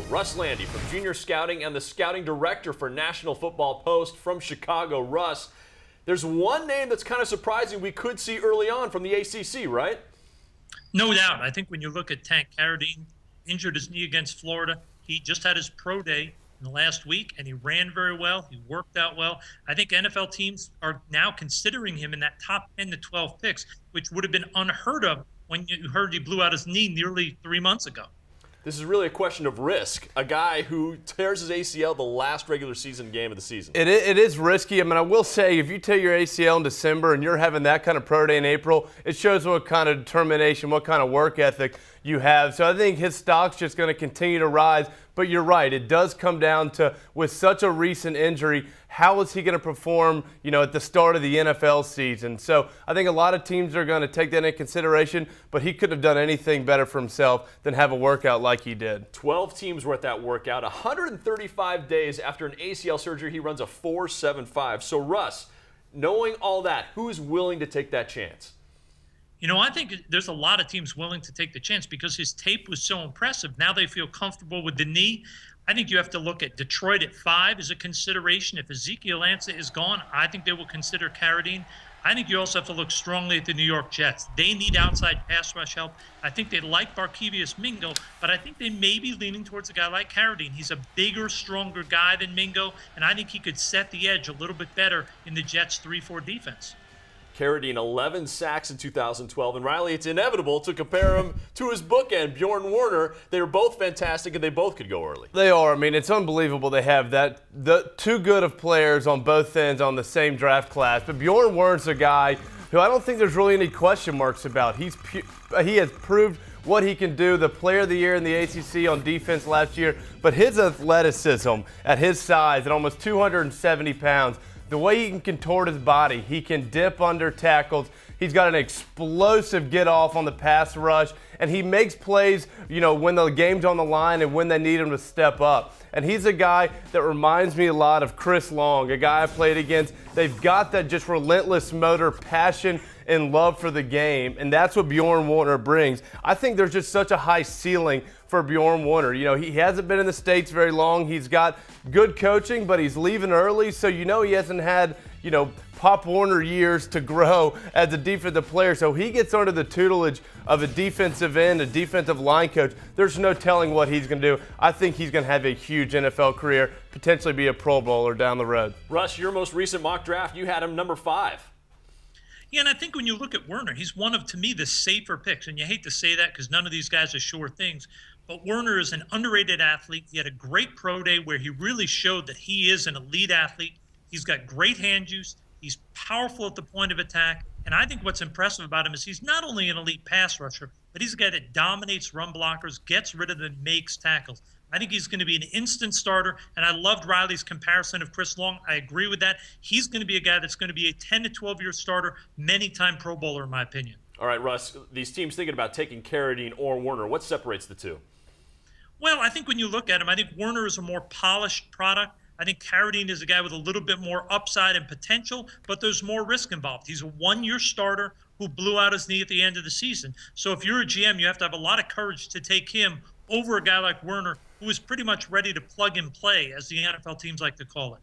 Russ Lande from Junior Scouting and the Scouting Director for National Football Post from Chicago. Russ, there's one name that's kind of surprising we could see early on from the ACC, right? No doubt. I think when you look at Carradine, injured his knee against Florida. He just had his pro day in the last week, and he ran very well. He worked out well. I think NFL teams are now considering him in that top 10 to 12 picks, which would have been unheard of when you heard he blew out his knee nearly 3 months ago. This is really a question of risk. A guy who tears his ACL the last regular season game of the season. It is risky. I mean, I will say, if you tear your ACL in December and you're having that kind of pro day in April, it shows what kind of determination, what kind of work ethic you have. So I think his stock's just going to continue to rise. But you're right, it does come down to, with such a recent injury, how is he going to perform, at the start of the NFL season? So I think a lot of teams are going to take that into consideration, but he couldn't have done anything better for himself than have a workout like he did. 12 teams were at that workout. 135 days after an ACL surgery, he runs a 4.75. So Russ, knowing all that, who's willing to take that chance? I think there's a lot of teams willing to take the chance because his tape was so impressive. Now they feel comfortable with the knee. I think you have to look at Detroit at 5 as a consideration. If Ezekiel Ansah is gone, I think they will consider Carradine. I think you also have to look strongly at the New York Jets. They need outside pass rush help. I think they like Barkevious Mingo, but I think they may be leaning towards a guy like Carradine. He's a bigger, stronger guy than Mingo, and I think he could set the edge a little bit better in the Jets' 3-4 defense. Carradine, 11 sacks in 2012. And Riley, it's inevitable to compare him to his bookend, Bjoern Werner. They were both fantastic, and they both could go early. They are. I mean, it's unbelievable they have the two good of players on both ends on the same draft class. But Bjoern Werner's a guy who I don't think there's really any question marks about. He has proved what he can do, the player of the year in the ACC on defense last year. But his athleticism at his size, at almost 270 pounds, the way he can contort his body, he can dip under tackles. He's got an explosive get-off on the pass rush, and he makes plays, when the game's on the line and when they need him to step up. And he's a guy that reminds me a lot of Chris Long, a guy I played against. They've got that just relentless motor, passion, and love for the game, and that's what Bjoern Werner brings. I think there's just such a high ceiling for Bjoern Werner. He hasn't been in the States very long. He's got good coaching, but he's leaving early, so he hasn't had, Pop Warner years to grow as a defensive player. So he gets under the tutelage of a defensive end, a defensive line coach. There's no telling what he's going to do. I think he's going to have a huge NFL career, potentially be a Pro Bowler down the road. Russ, your most recent mock draft, you had him number 5. Yeah, and I think when you look at Werner, he's one of, to me, the safer picks. And you hate to say that because none of these guys are sure things. But Werner is an underrated athlete. He had a great pro day where he really showed that he is an elite athlete. He's got great hand juice. He's powerful at the point of attack. And I think what's impressive about him is he's not only an elite pass rusher, but he's a guy that dominates run blockers, gets rid of them, makes tackles. I think he's going to be an instant starter, and I loved Riley's comparison of Chris Long. I agree with that. He's going to be a guy that's going to be a 10 to 12-year starter, many-time Pro Bowler, in my opinion. All right, Russ, these teams thinking about taking Carradine or Werner, what separates the two? Well, I think when you look at him, I think Werner is a more polished product. I think Carradine is a guy with a little bit more upside and potential, but there's more risk involved. He's a one-year starter who blew out his knee at the end of the season. So if you're a GM, you have to have a lot of courage to take him over a guy like Werner, who is pretty much ready to plug and play, as the NFL teams like to call it.